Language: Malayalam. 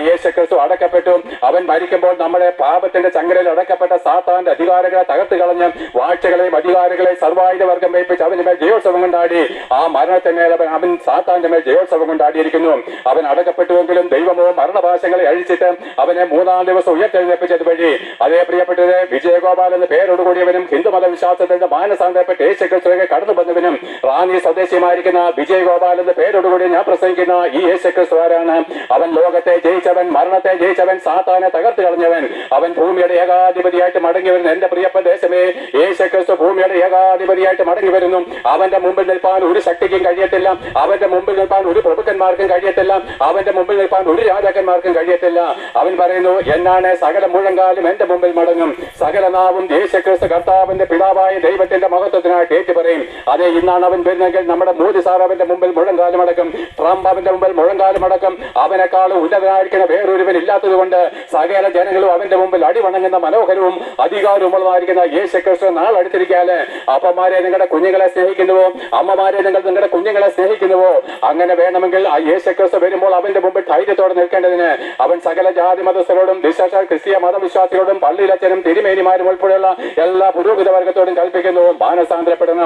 യേശുക്രിസ്തു അടക്കപ്പെട്ടു. അവൻ മരിക്കുമ്പോൾ നമ്മുടെ പാപത്തിന്റെ ചങ്ങലയിൽ അടക്കപ്പെട്ട സാത്താന്റെ അധികാരങ്ങളെ തകർത്ത് കളഞ്ഞ് വാഴ്ചകളെയും അധികാരികളെയും സർവായുധ വർഗം വയ്പ്പിച്ച് അവന്റെ മേൽ ജയോത്സവം കൊണ്ടാടി. ആ മരണത്തിന്മേൽ അവൻ സാത്താന്റെ മേൽ ജയോത്സവം കൊണ്ടാടിയിരിക്കുന്നു. അവൻ അടക്കപ്പെട്ടുവെങ്കിലും ദൈവമോ മരണപാശങ്ങളെ അഴിച്ചിട്ട് അവനെ 3-ാം ദിവസം ഉയർത്തെഴുന്നേൽപ്പിച്ചത് വഴി അതേ പ്രിയപ്പെട്ടത് വിജയഗോപാൽ എന്ന പേരോടുകൂടിയവനും ഹിന്ദു മതവിശ്വാസത്തിന്റെ മാനസാന്തരപ്പെട്ട് യേശുക്രിസ്തുവിനെ കടന്നു വന്നവനും റാന്നി സ്വദേശിയുമായിരിക്കുന്ന വിജയഗോപാൽ എന്ന പേരോടുകൂടി ഞാൻ പ്രസംഗിക്കുന്ന ഈ യേശുക്രിസ്തു ആരാണ്? അവൻ ലോകത്തെ ജയിച്ചവൻ, മരണത്തെ ജയിച്ചവൻ, സാത്താനെ തകർത്ത് കളഞ്ഞവൻ. അവൻ ഭൂമിയുടെ ഏകാധിപതിയായിട്ട് മടങ്ങി വരുന്നു. എന്റെ പ്രിയപ്പെട്ട ദേശമേ, യേശുക്രിസ്തു ഭൂമിയുടെ ഏകാധിപതിയായിട്ട് മടങ്ങി വരുന്നു. അവന്റെ മുമ്പിൽ നിൽപ്പാൻ ഒരു ശക്തിക്കും കഴിയത്തില്ല. അവന്റെ മുമ്പിൽ നിൽപ്പാൻ ഒരു പ്രഭുക്കന്മാർക്കും കഴിയത്തില്ല. അവന്റെ മുമ്പിൽ നിൽപ്പാൻ ഒരു രാജാക്കന്മാർക്കും കഴിയത്തില്ല. അവൻ പറയുന്നു, എന്നാണ് സകല മുഴങ്കാലും എന്റെ മുമ്പിൽ മടങ്ങും, സകല നാവും യേശുക്രിസ്തു കർത്താവിന്റെ പിതാവായ ദൈവത്തിന്റെ മഹത്വത്തിനായിട്ട് ഏറ്റു പറയും. അതെ, ഇന്നാണ് അവൻ വരുന്നെങ്കിൽ നമ്മുടെ മോദി സാർ അവന്റെ മുമ്പിൽ മുഴങ്കാലും അടക്കും, ട്രംപ് അവന്റെ മുമ്പിൽ മുഴങ്കാലും അടക്കും. അവനെക്കാളും ഉന്നതനായിരിക്കുന്ന വേറൊരുവൻ ഇല്ലാത്തത് കൊണ്ട് സകല ജനങ്ങളും അവന്റെ മുമ്പിൽ അടിവണങ്ങുന്ന മനോഹരവും അധികാരവുമുള്ളതായിരിക്കുന്ന യേശുക്രിസ്തു നാളടുത്തിരിക്കാല്. അപ്പന്മാരെ നിങ്ങളുടെ കുഞ്ഞുങ്ങളെ സ്നേഹിക്കുന്നുവോ? അമ്മമാരെ നിങ്ങൾ നിങ്ങളുടെ കുഞ്ഞുങ്ങളെ സ്നേഹിക്കുന്നുവോ? അങ്ങനെ വേണമെങ്കിൽ ആ യേശുക്രിസ്തു വരുമ്പോൾ അവന്റെ മുമ്പിൽ ധൈര്യത്തോടെ നിൽക്കേണ്ടതിന് അവൻ സകല ജാതി മതസ്ഥരോടും വിശേഷാൽ ക്രിസ്തീയ മതവിശ്വാസികളോടും പള്ളിയിലച്ചനും തിരുമേനിമാരും ഉൾപ്പെടെയുള്ള എല്ലാ പുരോഹിത വർഗത്തോടും കൽപ്പിക്കുന്നു, മാനസാന്തരപ്പെടണം.